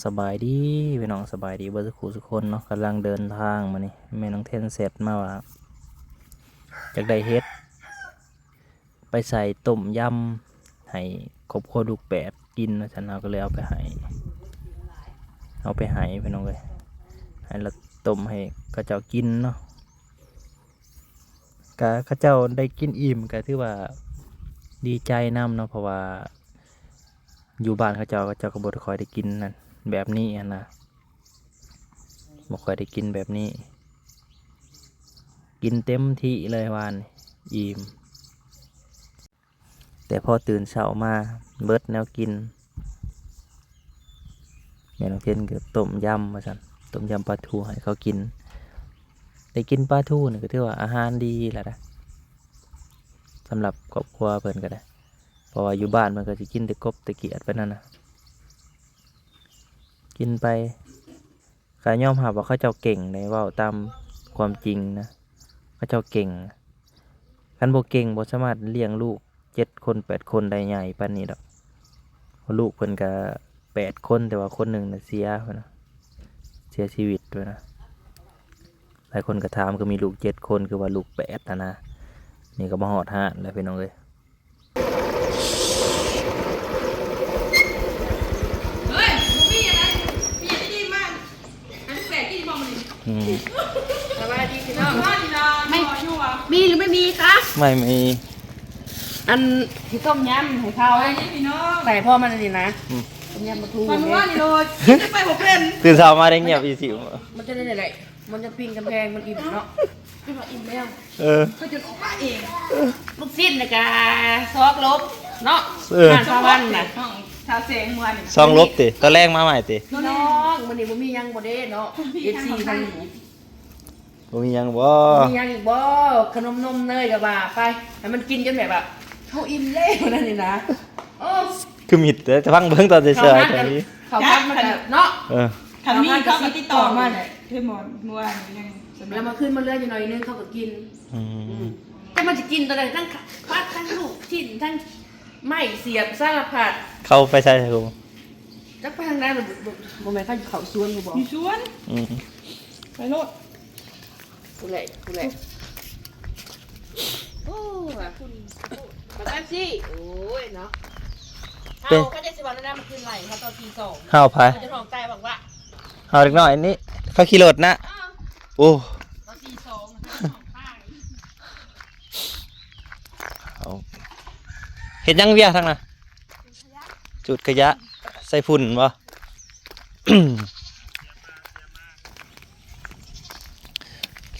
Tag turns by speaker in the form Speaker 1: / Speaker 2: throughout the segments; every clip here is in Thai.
Speaker 1: สบายดีพี่น้องสบายดีเบิร์สุกคนเนาะกำลังเดินทางมานี่แม่น้องเทนเสร็จมาว่าจากได้เฮ็ดไปใส่ต้มยำให้ครอบครัวลูกแปดกินนะฉันเอาก็เลยเอาไปให้พี่น้องเลยให้เราต้มให้ข้าเจ้ากินเนาะก็ข้าเจ้าได้กินอิ่มก็ถือว่าดีใจนำเนาะเพราะว่าอยู่บ้านข้าเจ้าก็บ่ได้ค่อยได้กินนั่นแบบนี้นะบ่ค่อยได้กินแบบนี้กินเต็มที่เลยวานอิ่มแต่พอตื่นเช้ามาเบิดแนวกินแม่น้องเทนก็ต้มยำมาสั่นต้มยำปลาทูให้เขากินได้กินปลาทูนี่ก็ถือว่าอาหารดีแหละนะสำหรับครอบครัวเพิ่นก็ได้เพราะว่าอยู่บ้านมันก็จะกินแต่กบแต่เกียดไปนั่นนะกินไปข้ายอมรับว่าเขาเจ้าเก่งในเว้าตามความจริงนะเขาเจ้าเก่งคันบ่เก่งบ่สามารถเลี้ยงลูก7 คน 8 คนได้ใหญ่ปานนี้ดอกลูกเพิ่นก็8 คนแต่ว่าคนหนึ่งน่ะเสียชีวิตด้วยนะหลายคนก็ถามก็มีลูก7 คนคือว่าลูก8นะนี่ก็บ่ฮอด5แล้วพี่น้องเอ้ย
Speaker 2: เฮ้ยมูมี่อะไรมีอย่างที่ดีมากอันนี้แปลกที่มองมันนี่สบายดีพี่น้องไม่ชัวมีหรือไม่มีคะ
Speaker 1: ไม่มี
Speaker 2: อันที่ต้มยำให้เขาพี่น้องใส่พ่อมันนี่นะต้มยำปลาทูมันว่านี่โรยไปหัวเป็น
Speaker 1: ตื่นเช้ามาได้เงียบอีสิว
Speaker 2: มันจะได้ไหนมันจะปิ้งกำแพงมันอิ่มเนาะพี่บอกอิ่มแล้วเขาจะออกมาเองลูกสิ้นนะกะซอกลบเนาะงานชาวบ้านน่ะชาวเสียงมวน
Speaker 1: ซองลบติตอนแรกมาใหม่ติ
Speaker 2: น้องมันนี่บ่มียังบ่ได้เนาะFC ทางนี้
Speaker 1: บ่มียังบ่
Speaker 2: มียังอีกบ่ขนมนมเนยกับว่าไปให้มันกินจนแบบเขาอิ่มแล้วนั่นนี่นะโอ้
Speaker 1: คือมิดแต่จะฟังเบิ่งตอนเฉยๆตอนนี้
Speaker 2: เขาพักมันเนาะ
Speaker 3: คันมีเขาก็ติดต่อมาเนี่ยคือหมอนเมื่อวานยัง
Speaker 2: แล้วมาขึ้นมาเรื่อยอยู่หน่อยนึงเขาก็กินแต่มันจะกินตอนไหนทั้งพัดทั้งลูกชิ้นทั้งไม่เสียบสารพัด
Speaker 1: เข้าไปใช่ไหมคุณ
Speaker 2: จักไปทางนั้นบ่แม่นเขาสวนกูบอก
Speaker 3: มีสวนไปโลด
Speaker 2: กูแหละโอ้คุณมาแป๊บสิโอ้ยเนาะเขาจะสิวันนั้นมันขึ้นไหลเขาตอนที่2
Speaker 1: เฮาพาย
Speaker 2: จะท้องใจบอกว่า
Speaker 1: เฮาเล็กน้อยนี่เขาขี่รถนะโอ้
Speaker 2: ตอนที่2
Speaker 1: เห็นยังเวียทั้งน่ะจุดขยะใส่ฝุ่นบ่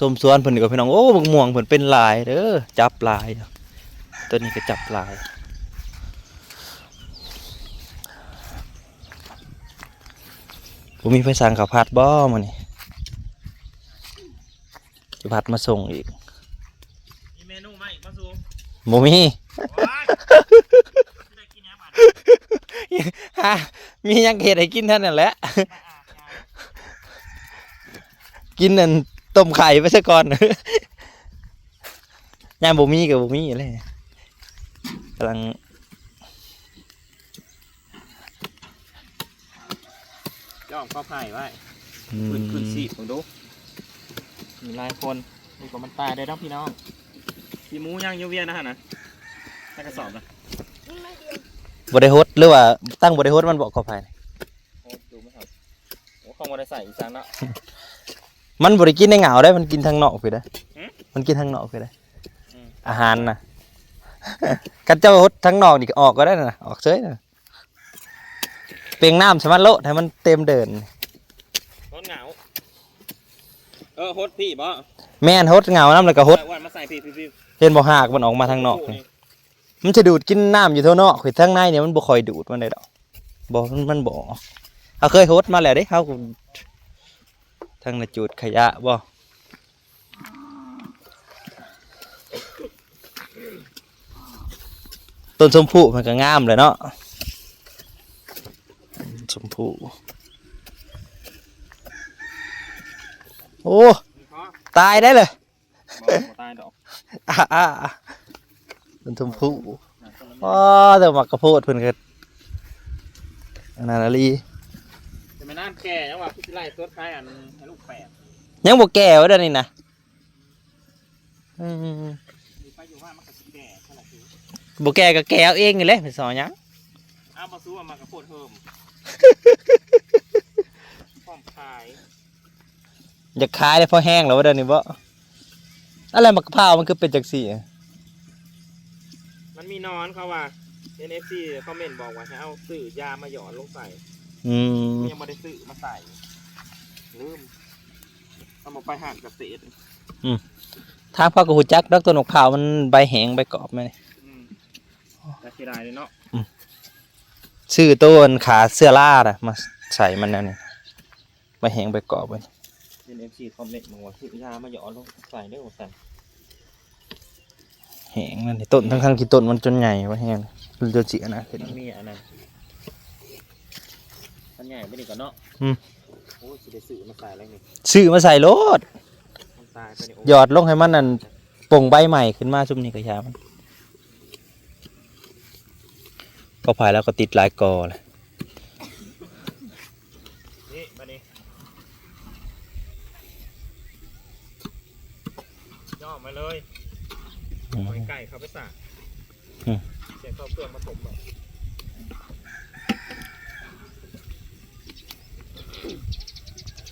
Speaker 1: สมสวนเพิ่นกับพี่น้องโอ้บักม่วงเพิ่นเป็นลายเด้อจับลายตัวนี้ก็จับลายผมมีไฟสั่งข้าวผัดบ่มื้อนี้จะผัดมาส่งอีกมีเมนูใหม่มาส่งบ่มีมียังเฮ็ดให้กินเท่านั้นแหละกินนั่นต้มไข่ไปซะก่อนย่างบ่มีกับบ่มีเลยกำลังย่องข้าวไผ่ไว้ขึ้นสีบดูมีหลายคนนี่ก็มันตายได้แล้วพี่น้องพี่มูย่างยูเวียนะฮะนะใส่กระสอบนะบริโภคหรือว่าตั้งบริโภคมันบอกข้าวไผ่ดูไม่ครับโอ้ของบริใส่อีสังเนาะมันบริกินในเหงาได้มันกินทางนอกไปได้มันกินทางนอกไปได้อาหารนะกันเจ้าฮดทางนอกนี่ออกก็ได้นะออกเฉยนะเปลียงน้ำใช่ไหมโลดให้มันเต็มเดินฮดเหงาฮดพี่บ่แม่นฮดเหงาน้ำแล้วก็ฮดมาใส่พี่เห็นบ่หากมันออกมาทางนอกมันจะดูดกินน้ำอยู่เท่านอกคือทางในเนี่ยมันบ่คอยดูดมันได้ดอกบ่มันบ่เขาเคยฮดมาแล้วเด้เขาทางจุดขยะบ่ต้นชมพู่มันก็งามเลยเนาะชมพู่โอ้ตายได้เลยตายดอกต้นชมพู่อ๋อแต่หมักกระโพดเพิ่นก็นาลี อันแก่ยังว่าพี่ไล่ตัวท้ายอันให้ลูกแปด
Speaker 4: ยังบ่แก่วะเด้อนี่นะ
Speaker 1: อยู่ไปอยู่ว่ามันก็สิแก่เท่าไหร่คือ
Speaker 4: บ่แก่ก็แก่เอาเองนี่แหละไปสอนหยัง
Speaker 1: อ้าวมาซื้อมากระโพดเพิ่มพร้อมขาย
Speaker 4: อยากขายได้พอแห้งแล้ววะเด้อนี่บ่อะไรมะพร้าวมันคือเป็นจังซี่
Speaker 1: มันมีนอนเขาว่า NFC คอมเมนต์บอกว่าให้เอาซื้อยามาหยอดลงใส่ ยังไม่ได้ซื้อมาใส่ลืมเอามาไปห่างเกษตร
Speaker 4: ทางพ่อก็ฮู้จักดอกต้นมะพร้าวมันใบแห้งใบกรอบแม่นี่
Speaker 1: แต่เสียดายเลยเนาะ
Speaker 4: ชื่อต้นขาเสื้อล่าน่ะมาใส่มันแนวนี้ใบแห้งใบกรอบไว้
Speaker 1: NFC คอมเมนต์บอกว่าซื้อยามาหยอดลงใส่ได้หมดสั่น
Speaker 4: แห้งนั่นนี่ต้นทั้งๆที่ต้นมันจนใหญ่ว่าแห้งมันจะสินะขึ้น
Speaker 1: มันมีอันนั้นมันใหญ่ไปดีกว่าเนาะโอ้ยสิได้ซื้อมาใส่แล้วนี่
Speaker 4: ซื้อมาใส่รถ
Speaker 1: มันตายไปนี่
Speaker 4: หยอดลงให้มันนั่นป่งใบใหม่ขึ้นมาซุมนี้ก็ยามันก็ภายแล้วก็ติดหลายกอเลย
Speaker 1: นี่มานี่ย่อมาเลยเอาไก่เขาไปสระเสียเข้าเครื่องมาถมแบบ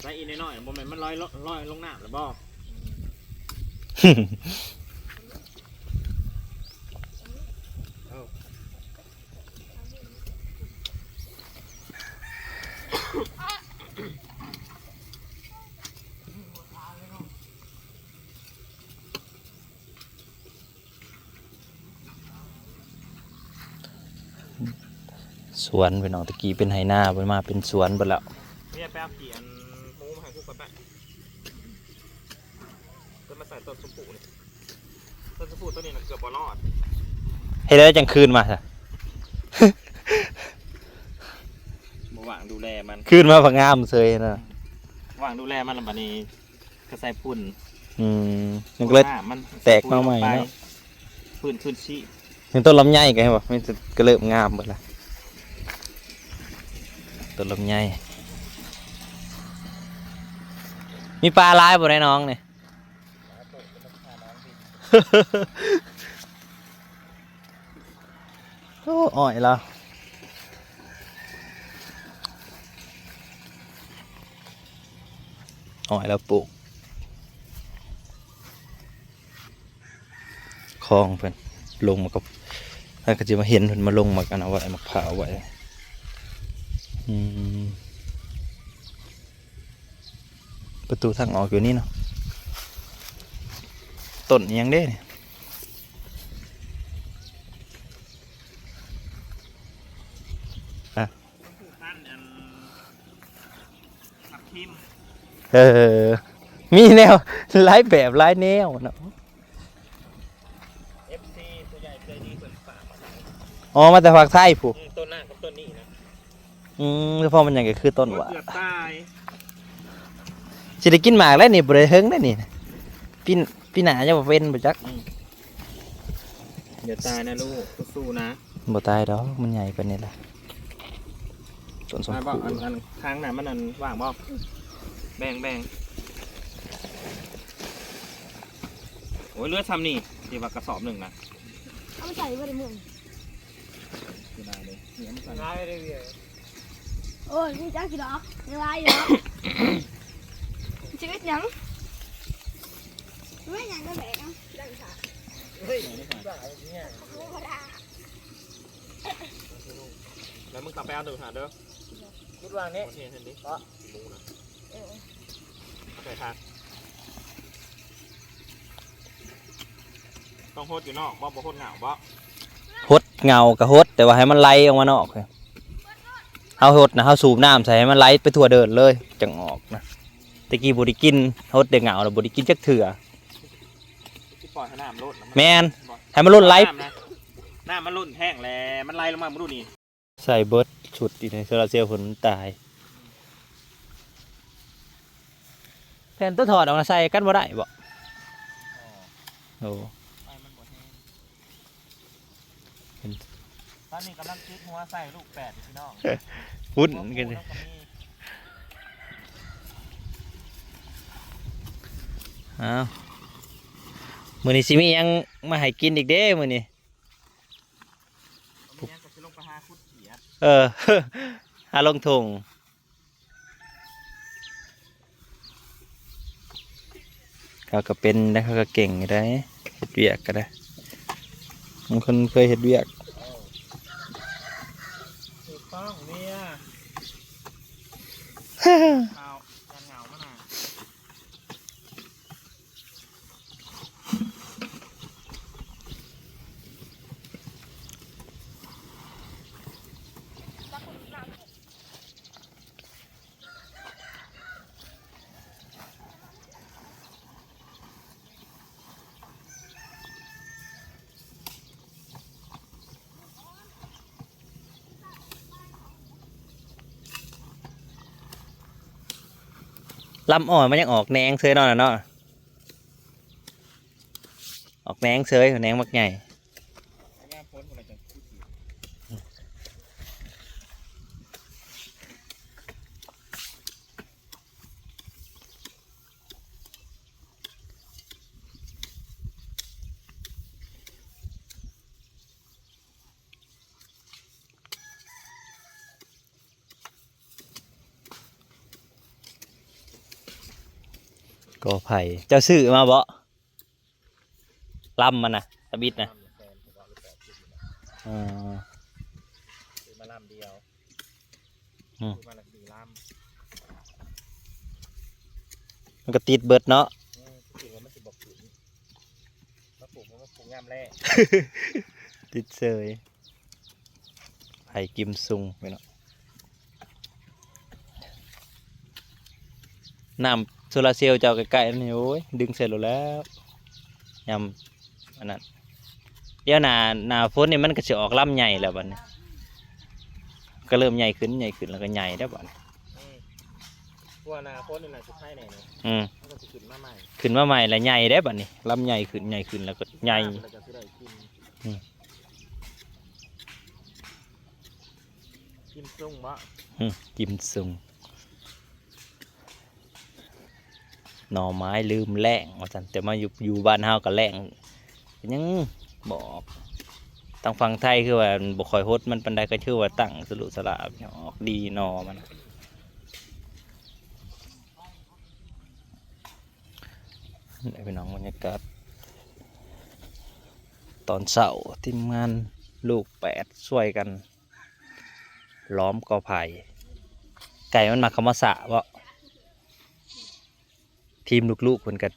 Speaker 1: ใส่อีกน้อยๆโมเมนต์มันลอยลงน้ำหรือบ่
Speaker 4: สวนเป็นน้องตะกี้เป็นไหนาเป็นมาเป็นสวนไปแล้ว
Speaker 1: เนี่ยแป๊บเกี่ยนหมูมาให้ทุกคนไปจะมาใส่ต้นชมพูนี่ต้นชมพูต้นนี้นะเกือบบอลอด
Speaker 4: ให้ได้จังคืนมาซะ
Speaker 1: มาหว่างดูแลมัน
Speaker 4: คืนมาผักงามเซยนะ
Speaker 1: หว่างดูแลมันแล้วบัดนี้ก็ใส่พุ่น
Speaker 4: มันก็เลย
Speaker 1: มัน
Speaker 4: แตกมาใหม่เนาะ
Speaker 1: พุ่นขึ้นชี้
Speaker 4: เป็นต้นลำไยกันใช่ป่ะมันจะก็เริ่มงามหมดละต้นลำไยมีปลาลายบ่ได้น้องเนี่ย โอ้อ่อยแล้วอ่อยแล้วปลูกคลองเพื่อนลงมากับถ้าก็จะมาเห็นเพื่อนมาลงมากันเอาไว้มาผ่าเอาไว้ประตูทางออกอยู่นี่เนาะต้นอิหยังเด้เนี่ย
Speaker 1: ตั้นอันผักทิม
Speaker 4: มีแนวหลายแบบหลายแนวเนาะ
Speaker 1: FC ตัวใหญ่ใจดีเปิดฝากมาให้
Speaker 4: อ๋อมาแต่ภาคไทยผู้
Speaker 1: ต้นหน้ากับต้นนี้นะ
Speaker 4: แล้วพอมันยังก็คือต้นหว่า
Speaker 1: เกือบตาย
Speaker 4: สิได้กินหมากแล้วนี่บ่ได้เฮิงได้นี่ปีหน้าจะบ่เป็นบ่จัก
Speaker 1: เดี๋ยวตายนะลูกสู้ๆนะ
Speaker 4: บ่ตายดอกมันใหญ่กว่านี้ล่ะต้นสม
Speaker 1: มาบอก
Speaker 4: พู
Speaker 1: อันทางไหนมันอันว่างบอกแบ่งโอ้ยเลือดทำนี่ที่ว่ากระสอบหนึ่งนะ
Speaker 3: เอาไปใส่ไว้ในมือ
Speaker 1: คือได้เลยเนี่ยมันใส่ได้เลย
Speaker 3: โอ้ยนี่จ้ากี่ดอกยังไรอยู่ชีวิตยังไม่ยังก็แบกอ่ะดังสา
Speaker 1: แล้วมึงกลับไปเอาหนึ่งหาเด้อคิดวางนี้เห็นดิมูนะเอาใส่ทางต้องโคตรอยู่นอกบ่โคตรเหงาบ่
Speaker 4: หดเงาก็หดแต่ว่าให้มันไหลออกมานอกเลยเฮาหดนะเฮาสูบน้ำใส่ให้มันไหลไปทั่วเดินเลยจังออกนะตะกี้บ่ได้กินหดแต่เงาแล้วบ่ได้กินจักเถื่อ
Speaker 1: ที่ปล่อยให้น้ำลด
Speaker 4: แม่น ให้มันล้นไหล
Speaker 1: น้ำมันล้นแห้งแล้วมันไหลลงมาไม่รู้นี่
Speaker 4: ใส่เบิดชุดอีกในโซลาร์เซลล์ผลตายแผ่นตัวถอดออกมาใส่กันบ่ได้บ่โอ้
Speaker 1: ไฟมันหมดแห้งตอนนี้กำลังคิดหัวใส่ลูกแปดพี่น้อง
Speaker 4: หุ่นกันเลย อ้าวมื้อนี้สิมีหยังมาให้กินอีกเด้มื้อนี้
Speaker 1: มียังก็สิลงไปหาคุดเขียด
Speaker 4: เออ หาลงทงเขาก็เป็นได้เขาก็เก่งได้เฮ็ดเวียกก็ได้บางคนเคยเฮ็ดเวียก
Speaker 1: ถูกต้องเนี่ยเอาการเหงามาหน่อย
Speaker 4: ลำอ่อนมันยังออกแหนงเซยเนาะน่ะเนาะออกแหนงเซยแหนงมักใหญ่
Speaker 1: ย่างพ้นอะไรจะคุดเขียด
Speaker 4: กอไผ่เจ้าซื้อมาบ่ลำมันนะตะบิดนะอ่า
Speaker 1: ซื้อมาลำเดียว
Speaker 4: อืม
Speaker 1: ซื้อมาละ4ลำ
Speaker 4: มันก็ติดเบิดเนาะ
Speaker 1: ที่จริงว่ามันสิบอกถึงมาปลูกมันก็ปลูกงามแร่
Speaker 4: ติดเซยไผ่กิมซุงไปเนาะน้ำโซลาร์เซลล์เจ้าใกล้ๆนี่โอ้ยดึงเสร็จแล้วยำอันนั้นเดี๋ยวหน้าฝนนี่มันก็จะออกลำใหญ่แล้วบัดนี้ก็เริ่มใหญ่ขึ้นแล้วก็ใหญ่แล้วบัดนี้
Speaker 1: พวกนาโค้ดนี่แหละสุดท้ายไหนเนาะ
Speaker 4: อืม
Speaker 1: มันก็จะขึ้นมาใหม่
Speaker 4: ขึ้นมาใหม่แล้วใหญ่ได้บัดนี้ลำใหญ่ขึ้นแล้วก็ใหญ่
Speaker 1: เราจะซื้อได้กิน
Speaker 4: อืม
Speaker 1: กินซุ่งวะ
Speaker 4: กิมซุงหน่อไม้ลืมแรงว่าซั่นแต่มาอยู่บ้านเฮาก็แรงยังบอกทางฝั่งไทยคือว่าบ่ค่อยฮดมันปานใดก็ชื่อว่าตั้งสลุสละออกดีหนอมันนี่เป็นน้องบรรยากาศตอนเช้าทีมงานลูก8ช่วยกันล้อมกอไผ่ไก่มันมาคำว่าสะเพราะทีมลูกๆคนกัน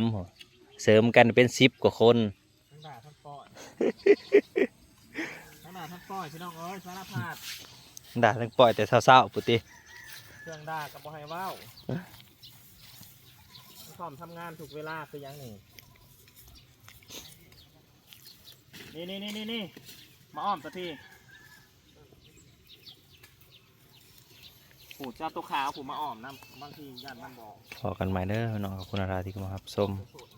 Speaker 4: 3เสริมกันเป็น10 กว่าคน
Speaker 1: ทั้งด่าทั้งปล่อยทั้งด่าทั้งปล่อยพี่น้องเอ้ยสารพัด
Speaker 4: ด่าทั้งปล่อยแต่เศร้าๆปุติ
Speaker 1: เครื่องด่ากับบ่ให้เว้าพร้อมทำงานถูกเวลาคือยังนี่มาอ้อมสักทีผูเจ้าตัวขาวผูมาอ้อมน้ำบางทีญาติมันบอก
Speaker 4: ขอกันใหม่เด้อน้องขอบคุณอาราที่เข้ามารับชม
Speaker 1: สูตร